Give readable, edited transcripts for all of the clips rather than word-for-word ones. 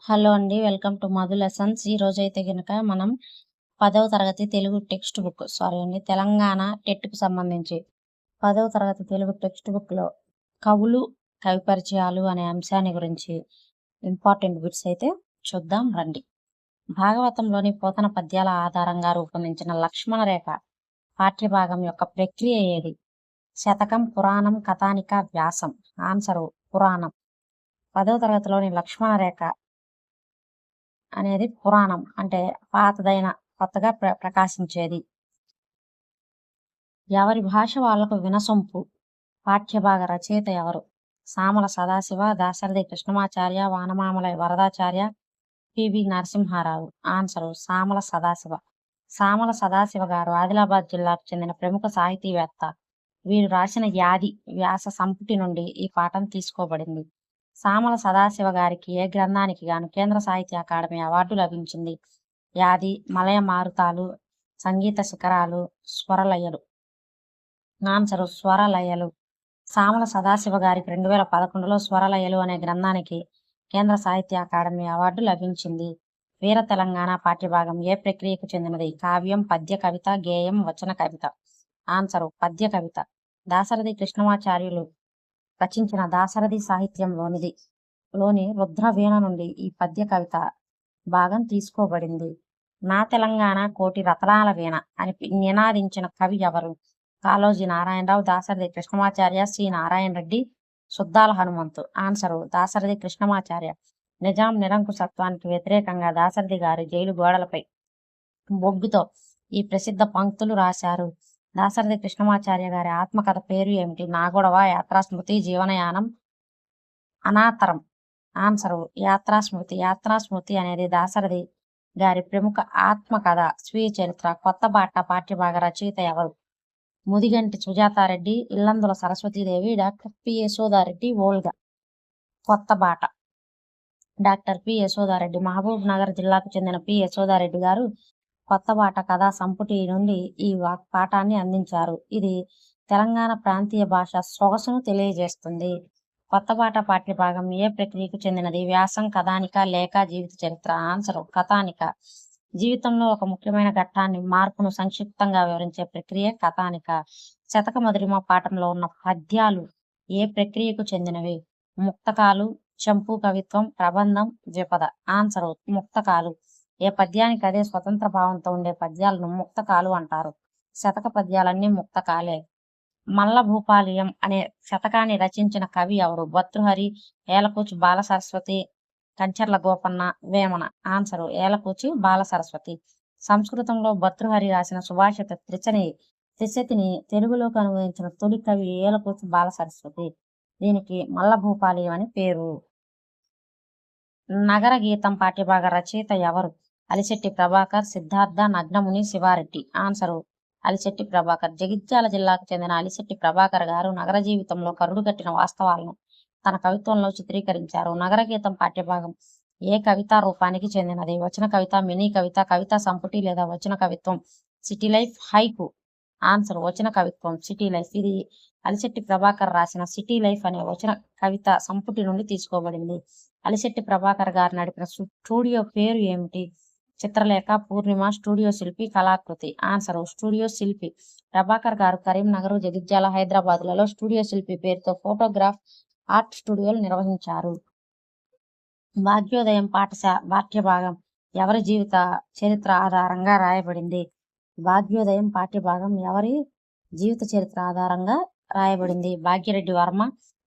Hello అండి. Welcome to Madhu lessons. ఈరోజైతే గనక మనం 10వ తరగతి తెలుగు టెక్స్ట్ బుక్ తెలంగాణ టెట్‌కు సంబంధించి 10వ తరగతి తెలుగు టెక్స్ట్ బుక్‌లో కవులు, కవి పరిచయాలు అనే అంశాన్ని గురించి ఇంపార్టెంట్ బిట్స్ అయితే చూద్దాం రండి. భాగవతంలోని పోతన పద్యాల ఆధారంగా రూపొందించిన లక్ష్మణ రేఖ పాఠ్యభాగం యొక్క ప్రక్రియ ఏది? శతకం, పురాణం, కథానిక, వ్యాసం. ఆన్సరు పురాణం. 10వ తరగతిలోని లక్ష్మణ రేఖ అనేది పురాణం, అంటే పాతదైన కొత్తగా ప్రకాశించేది. ఎవరి భాష వాళ్లకు వినసొంపు పాఠ్యభాగ రచయిత ఎవరు? సామల సదాశివ, దాశరథి కృష్ణమాచార్య, వానమామల వరదాచార్య, పివి నరసింహారావు. ఆన్సరు సామల సదాశివ. సామల సదాశివ గారు ఆదిలాబాద్ జిల్లాకు చెందిన ప్రముఖ సాహితీవేత్త. వీరు రాసిన యాది వ్యాస సంపుటి నుండి ఈ పాఠం తీసుకోబడింది. సామల సదాశివ గారికి ఏ గ్రంథానికి గాను కేంద్ర సాహిత్య అకాడమీ అవార్డు లభించింది? యాది, మలయ మారుతాలు, సంగీత శిఖరాలు, స్వరలయలు. ఆన్సరు స్వరలయలు. సామల సదాశివ గారికి 2011లో స్వరలయలు అనే గ్రంథానికి కేంద్ర సాహిత్య అకాడమీ అవార్డు లభించింది. వీర తెలంగాణ పాఠ్యభాగం ఏ ప్రక్రియకు చెందినది? కావ్యం, పద్య కవిత, గేయం, వచన కవిత. ఆన్సరు పద్య కవిత. దాశరథి కృష్ణమాచార్యులు రచించిన దాశరథి సాహిత్యంలోని రుద్రవీణ నుండి ఈ పద్య కవిత భాగం తీసుకోబడింది. నా తెలంగాణ కోటి రతనాల వీణ అని నినాదించిన కవి ఎవరు? కాళోజీ నారాయణరావు, దాశరథి కృష్ణమాచార్య, సి నారాయణ రెడ్డి, సుద్దాల హనుమంతు. ఆన్సరు దాశరథి కృష్ణమాచార్య. నిజాం నిరంకుశత్వానికి వ్యతిరేకంగా దాశరథి గారి జైలు గోడలపై బొగ్గుతో ఈ ప్రసిద్ధ పంక్తులు రాశారు. దాశరథి కృష్ణమాచార్య గారి ఆత్మకథ పేరు ఏమిటి? నాగొడవ, యాత్రాస్మృతి, జీవనయానం, అనాతరం. ఆన్సరు యాత్రాస్మృతి. యాత్రాస్మృతి అనేది దాశరథి గారి ప్రముఖ ఆత్మకథ. స్వీయ చరిత్ర. కొత్త బాట పాఠ్యభాగ రచయిత ఎవరు? Mudiganti Sujatha Reddy, Illandula Saraswathi Devi, doctor P Yashoda Reddy, Olga. కొత్త బాట doctor P Yashoda Reddy. Mahabubnagar జిల్లాకు చెందిన పి యశోదారెడ్డి గారు కొత్త బాట కథా సంపుటి నుండి ఈ పాఠాన్ని అందించారు. ఇది తెలంగాణ ప్రాంతీయ భాష సొగసును తెలియజేస్తుంది. కొత్త బాట పాఠ్యభాగం ఏ ప్రక్రియకు చెందినది? వ్యాసం, కథానిక, లేఖ, జీవిత చరిత్ర. ఆన్సర్ కథానిక. జీవితంలో ఒక ముఖ్యమైన ఘట్టాన్ని, మార్పును సంక్షిప్తంగా వివరించే ప్రక్రియ కథానిక. శతక మధురిమ పాఠంలో ఉన్న పద్యాలు ఏ ప్రక్రియకు చెందినవి? ముక్తకాలు, చంపు కవిత్వం, ప్రబంధం, ద్విపద. ఆన్సర్ ముక్తకాలు. ఏ పద్యానికి అదే స్వతంత్ర భావంతో ఉండే పద్యాలను ముక్తకాలు అంటారు. శతక పద్యాలన్నీ ముక్తకాలే. మల్లభూపాలియం అనే శతకాన్ని రచించిన కవి ఎవరు? భర్తృహరి, ఏలకూచి బాలసరస్వతి, కంచర్ల గోపన్న, వేమన. ఆన్సరు ఏలకూచి బాలసరస్వతి. సంస్కృతంలో భర్తృహరి రాసిన సుభాషిత త్రిశతిని తెలుగులోకి అనువదించిన తొలి కవి ఏలకూచి బాలసరస్వతి. దీనికి మల్లభూపాలియం అని పేరు. నగర గీతం పాఠ్యభాగ రచయిత ఎవరు? అలిశెట్టి ప్రభాకర్, సిద్ధార్థ, నగ్నముని, శివారెడ్డి. ఆన్సరు అలిశెట్టి ప్రభాకర్. జగిత్యాల జిల్లాకు చెందిన అలిశెట్టి ప్రభాకర్ గారు నగర జీవితంలో కరుడు కట్టిన వాస్తవాలను తన కవిత్వంలో చిత్రీకరించారు. నగర గీతం పాఠ్యభాగం ఏ కవితా రూపానికి చెందినది? వచన కవిత, మినీ కవిత, కవితా సంపుటి లేదా వచన కవిత్వం. City life, haiku. ఆన్సర్ వచన కవిత్వం, సిటీ లైఫ్. ఇది అలిశెట్టి ప్రభాకర్ రాసిన సిటీ లైఫ్ అనే వచన కవిత సంపుటి నుండి తీసుకోబడింది. అలిశెట్టి ప్రభాకర్ గారు నడిపిన స్టూడియో పేరు ఏమిటి? చిత్రలేఖ, పూర్ణిమ, స్టూడియో శిల్పి, కళాకృతి. ఆన్సర్ స్టూడియో శిల్పి. ప్రభాకర్ గారు కరీంనగర్, జగిత్యాల, హైదరాబాద్లలో స్టూడియో శిల్పి పేరుతో ఫోటోగ్రాఫ్ ఆర్ట్ స్టూడియోలు నిర్వహించారు. భాగ్యోదయం పాఠ్యభాగం ఎవరి జీవిత చరిత్ర ఆధారంగా రాయబడింది? భాగ్యోదయం పాఠ్యభాగం ఎవరి జీవిత చరిత్ర ఆధారంగా రాయబడింది? భాగ్యరెడ్డి వర్మ,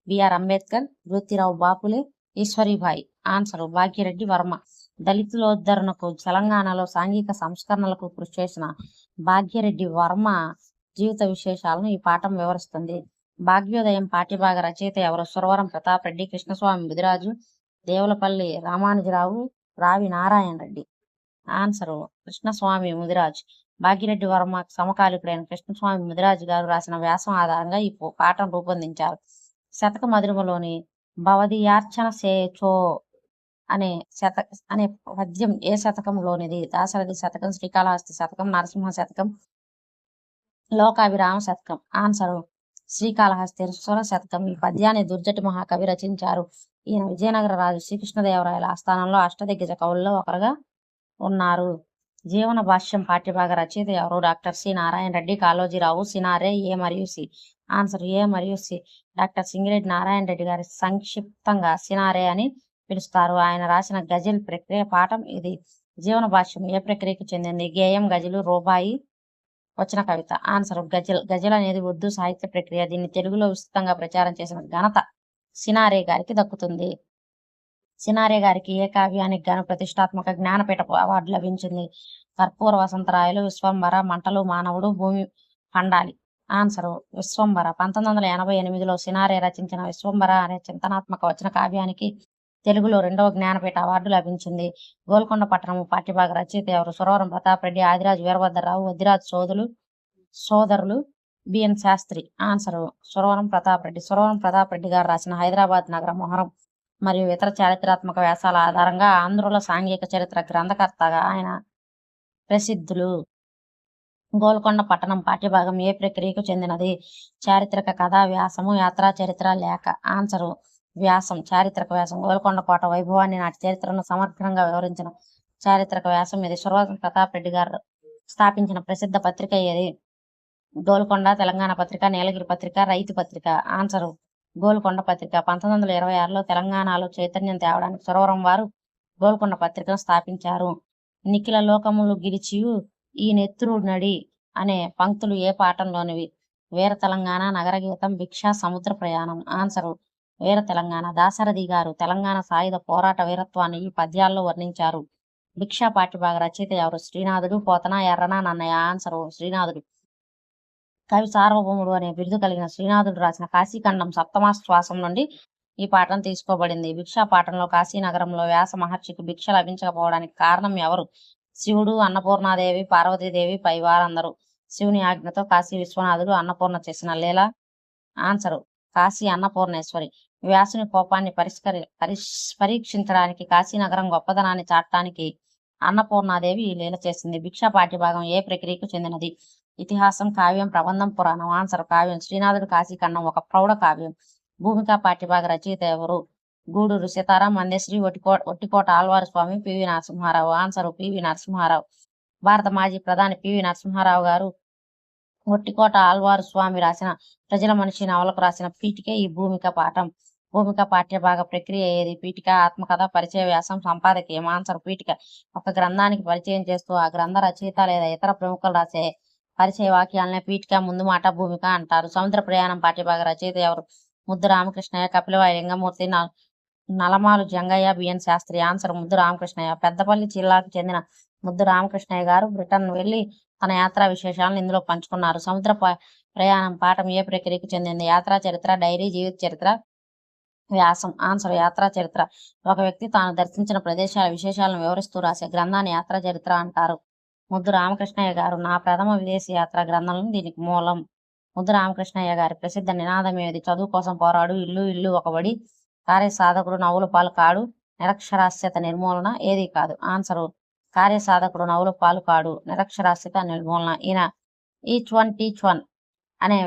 బిఆర్ అంబేద్కర్, జ్యోతిరావు బాపులే, ఈశ్వరీబాయి. ఆన్సర్ భాగ్యరెడ్డి వర్మ. దళితులోద్ధరణకు, తెలంగాణలో సాంఘిక సంస్కరణలకు కృషి చేసిన భాగ్యరెడ్డి వర్మ జీవిత విశేషాలను ఈ పాఠం వివరిస్తుంది. భాగ్యోదయం పాఠ్యభాగ రచయిత ఎవరు? సురవరం ప్రతాప్ రెడ్డి, కృష్ణస్వామి ముదిరాజు, దేవులపల్లి రామానుజరావు, రావి నారాయణ రెడ్డి. ఆన్సరు కృష్ణస్వామి ముదిరాజు. భాగ్యరెడ్డి వర్మ సమకాలికుడైన కృష్ణస్వామి ముదిరాజు గారు రాసిన వ్యాసం ఆధారంగా ఈ పాఠం రూపొందించారు. శతక మధురిమలోని భవదియార్చన సేచో అనే పద్యం ఏ శతకంలోనిది? దాశరథి శతకం, శ్రీకాళహస్తి శతకం, నరసింహ శతకం, లోకాభిరామ శతకం. ఆన్సరు శ్రీకాళహస్తీశ్వర శతకం. ఈ పద్యాన్ని దుర్జటి మహాకవి రచించారు. ఈయన విజయనగర రాజు శ్రీకృష్ణదేవరాయల ఆస్థానంలో అష్టదిగ్గజ కవుల్లో ఒకరుగా ఉన్నారు. జీవన భాష్యం పాఠ్యభాగ రచయిత ఎవరు? డాక్టర్ సి నారాయణ రెడ్డి, కాళోజీరావు, సినారే, ఏ మరియు సి. ఆన్సర్ ఏ మరియు సి. డాక్టర్ సింగిరెడ్డి నారాయణ రెడ్డి గారి సంక్షిప్తంగా సినారే అని పిలుస్తారు. ఆయన రాసిన గజల్ ప్రక్రియ పాఠం ఇది. జీవన భాష్యం ఏ ప్రక్రియకు చెందింది? గేయం, గజలు, రూబాయి, వచ్చిన కవిత. ఆన్సర్ గజల్. గజల్ అనేది ఉర్దూ సాహిత్య ప్రక్రియ. దీన్ని తెలుగులో విస్తృతంగా ప్రచారం చేసిన ఘనత సినారే గారికి దక్కుతుంది. సినారే గారికి ఏ కావ్యానికి గాను ప్రతిష్టాత్మక జ్ఞానపీఠ అవార్డు లభించింది? కర్పూర వసంతరాయలు, విశ్వంబర, మంటలు మానవుడు, భూమి పండాలి. ఆన్సరు విశ్వంబర. 1988లో సినారే రచించిన విశ్వంబర అనే చింతనాత్మక వచన కావ్యానికి తెలుగులో 2వ జ్ఞానపీఠ అవార్డు లభించింది. గోల్కొండ పట్టణము పాఠ్యభాగ రచయిత ఎవరు? సురవరం ప్రతాప్ రెడ్డి, ఆదిరాజు వీరభద్రరావు, వద్దిరాజు సోదరులు బిఎన్ శాస్త్రి. ఆన్సరు సురవరం ప్రతాప్ రెడ్డి. సురవరం ప్రతాప్ రెడ్డి గారు రాసిన హైదరాబాద్ నగర మొహరం మరియు ఇతర చారిత్రాత్మక వ్యాసాల ఆధారంగా ఆంధ్రుల సాంఘిక చరిత్ర గ్రంథకర్తగా ఆయన ప్రసిద్ధులు. గోల్కొండ పట్టణం పాఠ్యభాగం ఏ ప్రక్రియకు చెందినది? చారిత్రక కథా వ్యాసము, యాత్రా చరిత్ర, లేఖ. ఆన్సరు వ్యాసం, చారిత్రక వ్యాసం. గోల్కొండ కోట వైభవాన్ని, నాటి చరిత్రను సమగ్రంగా వివరించిన చారిత్రక వ్యాసం ఇది. సురవరం ప్రతాప్ రెడ్డి గారు స్థాపించిన ప్రసిద్ధ పత్రిక ఏది? గోల్కొండ, తెలంగాణ పత్రిక, నీలగిరి పత్రిక, రైతు పత్రిక. ఆన్సరు గోల్కొండ పత్రిక. 1926లో తెలంగాణలో చైతన్యం తేవడానికి సురవరం వారు గోల్కొండ పత్రికను స్థాపించారు. నిఖిల లోకములు గిరిచియు ఈ నెత్తురు నడి అనే పంక్తులు ఏ పాఠంలోనివి? వీర తెలంగాణ, నగర గీతం, భిక్ష, సముద్ర ప్రయాణం. ఆన్సరు వీర తెలంగాణ. దాశరథి గారు తెలంగాణ సాయుధ పోరాట వీరత్వాన్ని ఈ పద్యాల్లో వర్ణించారు. భిక్ష పాఠ్యభాగ రచయిత ఎవరు? శ్రీనాథుడు, పోతన, ఎర్రన, నన్నయ్య. ఆన్సరు శ్రీనాథుడు. కవి సార్వభౌముడు అనే బిరుదు కలిగిన శ్రీనాథుడు రాసిన కాశీఖండం సప్తమాశ్వాసం నుండి ఈ పాఠం తీసుకోబడింది. భిక్షా పాఠంలో కాశీనగరంలో వ్యాస మహర్షికి భిక్ష లభించకపోవడానికి కారణం ఎవరు? శివుడు, అన్నపూర్ణాదేవి, పార్వతీదేవి, పైవారందరూ. శివుని ఆజ్ఞతో కాశీ విశ్వనాథుడు అన్నపూర్ణ చేసిన లీల. ఆన్సరు కాశీ అన్నపూర్ణేశ్వరి. వ్యాసుని కోపాన్ని పరీక్షించడానికి, కాశీనగరం గొప్పదనాన్ని చాటడానికి అన్నపూర్ణాదేవి ఈ లీల చేసింది. భిక్షా పాఠ్యభాగం ఏ ప్రక్రియకు చెందినది? ఇతిహాసం, కావ్యం, ప్రబంధం, పురాణం. ఆన్సర్ కావ్యం. శ్రీనాథుడు కాశీఖండం ఒక ప్రౌఢ కావ్యం. భూమిక పాఠ్యభాగ రచయిత ఎవరు? గూడూరు సీతారాం, మందేశ్రీ, Vattikota Alwar Swamy, PV Narasimha Rao. Answer PV Narasimha Rao. భారత మాజీ ప్రధాని పివి నరసింహారావు గారు ఒట్టికోట ఆళ్వారు స్వామి రాసిన ప్రజల మనిషి నవలకు రాసిన పీఠికే ఈ భూమిక పాఠం. భూమిక పాఠ్యభాగ ప్రక్రియ ఏది? పీఠిక, ఆత్మకథ, పరిచయ వ్యాసం, సంపాదకీయం. ఆన్సర్ పీఠిక. ఒక గ్రంథానికి పరిచయం చేస్తూ ఆ గ్రంథ రచయిత లేదా ఇతర ప్రముఖులు రాసే పరిచయ వాక్యాలనే పీఠిక, ముందు మాట, భూమిక అంటారు. సముద్ర ప్రయాణం పాఠ్యభాగ రచయిత ఎవరు? ముద్దు రామకృష్ణయ్య, కపిలవాయి లింగమూర్తి, నలమాలు జంగయ్య, బిఎన్ శాస్త్రి. ఆన్సర్ ముద్దు రామకృష్ణయ్య. పెద్దపల్లి జిల్లాకు చెందిన ముద్దు రామకృష్ణయ్య గారు బ్రిటన్ వెళ్లి తన యాత్రా విశేషాలను ఇందులో పంచుకున్నారు. సముద్ర ప్రయాణం పాఠం ఏ ప్రక్రియకు చెందింది? యాత్రా చరిత్ర, డైరీ, జీవిత చరిత్ర, వ్యాసం. ఆన్సర్ యాత్రా చరిత్ర. ఒక వ్యక్తి తాను దర్శించిన ప్రదేశాల విశేషాలను వివరిస్తూ రాసే గ్రంథాన్ని యాత్రా చరిత్ర అంటారు. ముద్దు రామకృష్ణయ్య గారు నా ప్రథమ విదేశీ యాత్రా గ్రంథం దీనికి మూలం. ముద్దు రామకృష్ణయ్య గారి ప్రసిద్ధ నినాదం ఏది? చదువు కోసం పోరాడు, ఇల్లు ఇల్లు ఒకబడి, కార్యసాధకుడు, నవ్వుల పాలు కాడు, నిరక్షరాస్యత నిర్మూలన. ఏది కాదు. ఆన్సరు కార్యసాధకుడు, నవ్వుల పాలు కాడు, నిరక్షరాస్యత నిర్మూలన. ఈయన ఈచ్ వన్ టీచ్ వన్ అనే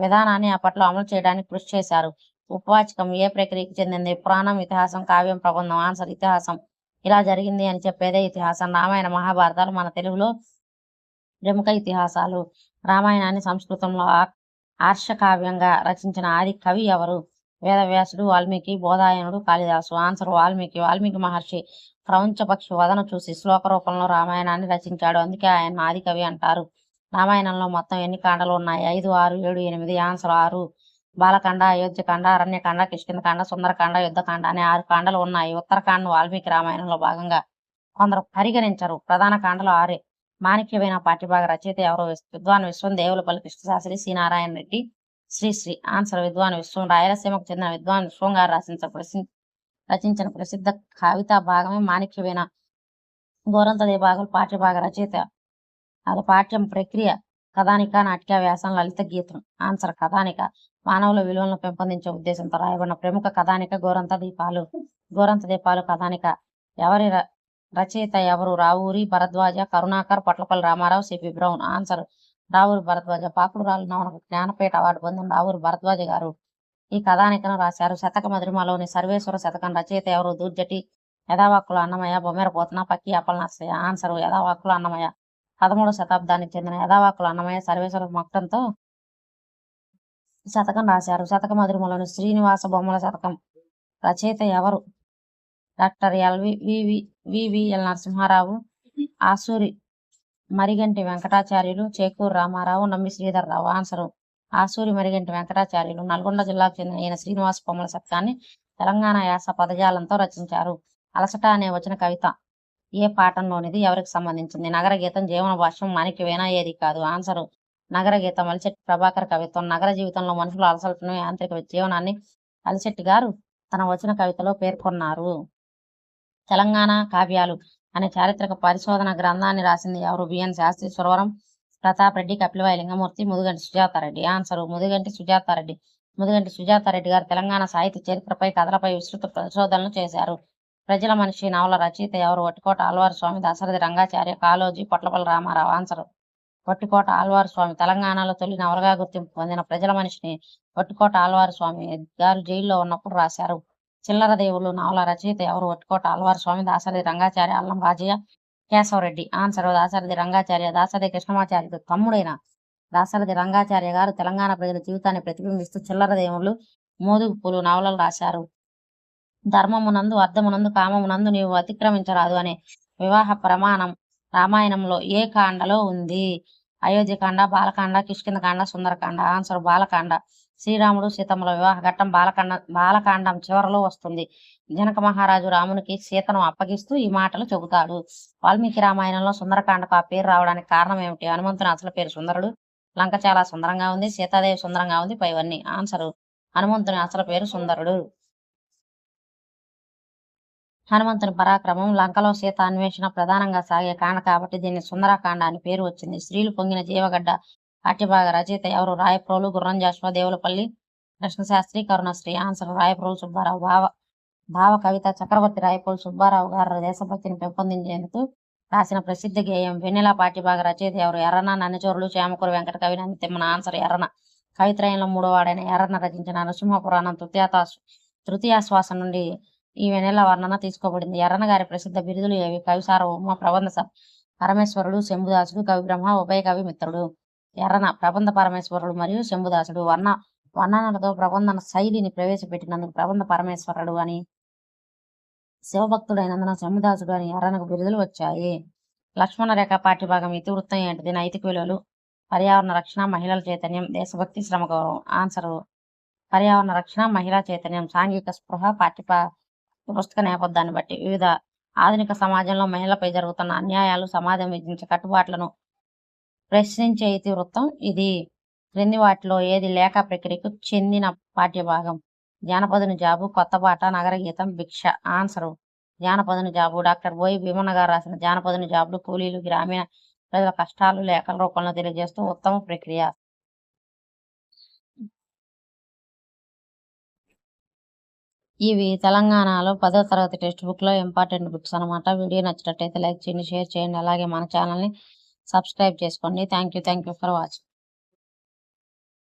విధానాన్ని అప్పట్లో అమలు చేయడానికి కృషి చేశారు. ఉపవాచకం ఏ ప్రక్రియకు చెందింది? పురాణం, ఇతిహాసం, కావ్యం, ప్రబంధం. ఆన్సర్ ఇతిహాసం. ఇలా జరిగింది అని చెప్పేదే ఇతిహాసం. రామాయణ మహాభారతాలు మన తెలుగులో ప్రముఖ ఇతిహాసాలు. రామాయణాన్ని సంస్కృతంలో ఆర్షకావ్యంగా రచించిన ఆది కవి ఎవరు? వేదవ్యాసుడు, వాల్మీకి, బోధాయనుడు, కాళిదాసు. ఆన్సర్ వాల్మీకి. వాల్మీకి మహర్షి క్రౌంచ పక్షి వదన చూసి శ్లోక రూపంలో రామాయణాన్ని రచించాడు. అందుకే ఆయన ఆది కవి అంటారు. రామాయణంలో మొత్తం ఎన్ని కాండలు ఉన్నాయి? 5, 6, 7, 8. ఆన్సర్ 6. బాలకాండ, అయోధ్యకాండ, అరణ్యకాండ, కిష్కింధకాండ, సుందరకాండ, యుద్ధకాండ అనే 6 కాండలు ఉన్నాయి. ఉత్తరకాండ వాల్మీకి రామాయణంలో భాగంగా కొందరు పరిగణించరు. ప్రధాన కాండలు 6. మాణిక్యమైన పాఠ్యభాగ రచయిత ఎవరు? విద్వాన్ విశ్వం, దేవులపల్లి కృష్ణశాస్త్రి, సి నారాయణ రెడ్డి, శ్రీశ్రీ. ఆన్సర్ విద్వాన్ విశ్వం. రాయలసీమకు చెందిన విద్వాన్ విశ్వం గారు రచించిన ప్రసిద్ధ కవితా భాగమే మాణిక్యమైన. గోరంత దేబాగులు పాఠ్యభాగ రచయిత. అది పాఠ్యం ప్రక్రియ కథానిక, నాటిక, వ్యాసం, లలిత గీతం. ఆన్సర్ కథానిక. మానవుల విలువలను పెంపొందించే ఉద్దేశంతో రాయబడిన ప్రముఖ కథానిక గోరంత దీపాలు. గోరంత దీపాలు కథానిక. ఎవరి రచయిత ఎవరు? Ravuri Bharadwaja, Karunakar, Potlapalli Rama Rao, CP Brown. Answer Ravuri Bharadwaja. పాకుడు రాళ్ళు నవలకు జ్ఞానపీఠ అవార్డు పొందిన రావూరి భరద్వాజ గారు ఈ కథానికను రాశారు. శతక మధురిమలోని సర్వేశ్వర శతకం రచయిత ఎవరు? దుర్జటి. యథావాక్కుల అన్నమయ్య, బొమ్మెరపోతన, పక్కి అప్పల నరసయ్య. ఆన్సర్ యథావాక్కుల అన్నమయ్య. 13వ శతాబ్దానికి చెందిన యథావాక్కుల అన్నమయ్య సర్వేశ్వర మొత్తంతో శతకం రాశారు. శతక మధురిమలోని శ్రీనివాస బొమ్మల శతకం రచయిత ఎవరు? డాక్టర్ వివిఎల్ నరసింహారావు, ఆసూరి మరిగంటి వెంకటాచార్యులు, చేకూరు రామారావు, నమ్మి శ్రీధర్రావు. ఆన్సరు ఆసూరి మరిగంటి వెంకటాచార్యులు. నల్గొండ జిల్లాకు చెందిన ఈయన శ్రీనివాస బొమ్మల శతకాన్ని తెలంగాణ యాస పదజాలంతో రచించారు. అలసట అనే వచ్చిన కవిత ఏ పాఠంలోనిది? ఎవరికి సంబంధించింది? నగర గీతం, జీవన భాష్యం, మాణిక్యవేణ ఏది కాదు? ఆన్సరు నగర గీతం. అలిశెట్టి ప్రభాకర్ కవిత్వం. నగర జీవితంలో మనుషులు అలసటను, యాంత్రిక జీవనాన్ని అలిశెట్టి గారు తన వచ్చిన కవితలో పేర్కొన్నారు. తెలంగాణ కావ్యాలు అనే చారిత్రక పరిశోధన గ్రంథాన్ని రాసింది ఎవరు? బిఎన్ శాస్త్రి, సురవరం ప్రతాప్ రెడ్డి, కపిలవాయి లింగమూర్తి, ముదిగంటి సుజాతారెడ్డి. ఆన్సరు ముదిగంటి సుజాతారెడ్డి. ముదిగంటి సుజాతారెడ్డి గారు తెలంగాణ సాహిత్య చరిత్రపై, కథలపై విస్తృత పరిశోధనలు చేశారు. ప్రజల మనిషి నవల రచయిత ఎవరు? వట్టికోట ఆళ్వారు స్వామి, దాశరథి రంగాచార్య, కాళోజీ, పొట్లపల్లి రామారావు. ఆన్సర్ వట్టికోట ఆళ్వారు స్వామి. తెలంగాణలో తొలి నవలగా గుర్తింపు పొందిన ప్రజల మనిషిని వట్టికోట ఆళ్వారు స్వామి గారు జైల్లో ఉన్నప్పుడు రాశారు. చిల్లర దేవుళ్ళు నవల రచయిత ఎవరు? వట్టికోట ఆళ్వారు స్వామి, దాశరథి రంగాచార్య, అల్లం రాజయ్య, కేశవరెడ్డి. ఆన్సర్ దాశరథి రంగాచార్య. దాశరథి కృష్ణమాచార్యుడు తమ్ముడైన దాశరథి రంగాచార్య గారు తెలంగాణ ప్రజల జీవితాన్ని ప్రతిబింబిస్తూ చిల్లర దేవుళ్ళు, మోదుగు పూలు నవలలు రాశారు. ధర్మమునందు, అర్థమునందు, కామమునందు నీవు అతిక్రమించరాదు అనే వివాహ ప్రమాణం రామాయణంలో ఏ కాండలో ఉంది? అయోధ్యకాండ, బాలకాండ, కిష్కింధకాండ, సుందరకాండ. ఆన్సర్ బాలకాండ. శ్రీరాముడు సీతమ్మల వివాహ ఘట్టం బాలకాండం చివరలో వస్తుంది. జనక మహారాజు రామునికి సీతను అప్పగిస్తూ ఈ మాటలు చెబుతాడు. వాల్మీకి రామాయణంలో సుందరకాండకు ఆ పేరు రావడానికి కారణం ఏమిటి? హనుమంతుని అసలు పేరు సుందరుడు. లంక చాలా సుందరంగా ఉంది. సీతాదేవి సుందరంగా ఉంది. పైవన్నీ. ఆన్సర్ హనుమంతుని అసలు పేరు సుందరుడు. హనుమంతుని పరాక్రమం, లంకలో సీత అన్వేషణ ప్రధానంగా సాగే కాండ కాబట్టి దీన్ని సుందరకాండ అని పేరు వచ్చింది. స్త్రీలు పొంగిన జీవగడ్డ పాఠ్యభాగ రచయిత ఎవరు? రాయప్రోలు, గుర్రం జాషువా, దేవులపల్లి కృష్ణశాస్త్రి, కరుణశ్రీ. ఆన్సర్ రాయప్రోలు సుబ్బారావు. భావ కవిత చక్రవర్తి రాయప్రోలు సుబ్బారావు గారు దేశభక్తిని పెంపొందించేందుకు రాసిన ప్రసిద్ధ గేయం వెన్నెల పాఠ్యభాగ రచయిత ఎవరు? ఎర్రన, నన్నచోరులు, శ్యామకూరు వెంకట కవి, నందితిమ్మన. ఆన్సర్ ఎర్రన. కవిత్రయంలో మూడోవాడైన ఎర్రన రచించిన నరసింహ పురాణం తృతీయాశ్వాసం నుండి ఈ వెన్నెల వర్ణన తీసుకోబడింది. ఎర్రన గారి ప్రసిద్ధ బిరుదులు ఏవి? కవి సార్వభౌమ, ప్రబంధ పరమేశ్వరుడు, శంభుదాసుడు, కవి బ్రహ్మ, ఉభయ కవి మిత్రుడు. ఎర్రన ప్రబంధ పరమేశ్వరుడు మరియు శంభుదాసుడు. వర్ణనలతో ప్రబంధన శైలిని ప్రవేశపెట్టినందుకు ప్రబంధ పరమేశ్వరుడు అని, శివభక్తుడైనందున శంభుదాసుడు అని ఎర్రనకు బిరుదులు వచ్చాయి. లక్ష్మణ రేఖ పాఠ్యభాగం ఇతివృత్తం ఏంటిది? నైతిక విలువలు, పర్యావరణ రక్షణ, మహిళల చైతన్యం, దేశభక్తి, శ్రమ గౌరవం. ఆన్సర్ పర్యావరణ రక్షణ, మహిళా చైతన్యం. సాంఘిక స్పృహ పుస్తక నేపథ్యాన్ని బట్టి వివిధ ఆధునిక సమాజంలో మహిళలపై జరుగుతున్న అన్యాయాలు, సమాజం విధించే కట్టుబాట్లను ప్రశ్నించే ఇతివృత్తం ఇది. క్రింది వాటిలో ఏది లేఖ ప్రక్రియకు చెందిన పాఠ్యభాగం? జానపదుని జాబు, కొత్త పాట, నగర గీతం, భిక్ష. Answer జానపదుని job. డాక్టర్ బోయి భీమన్న గారు రాసిన జానపదుని జాబులు కూలీలు, గ్రామీణ ప్రజల కష్టాలు లేఖల రూపంలో తెలియజేస్తూ ఉత్తమ ప్రక్రియ. ఇవి తెలంగాణలో 10వ తరగతి టెక్స్ట్ బుక్ లో ఇంపార్టెంట్ బుక్స్ అనమాట. వీడియో నచ్చినట్టయితే లైక్ చేయండి, షేర్ చేయండి. అలాగే మన ఛానల్ని సబ్స్క్రైబ్ చేసుకోండి. Thank you for watching.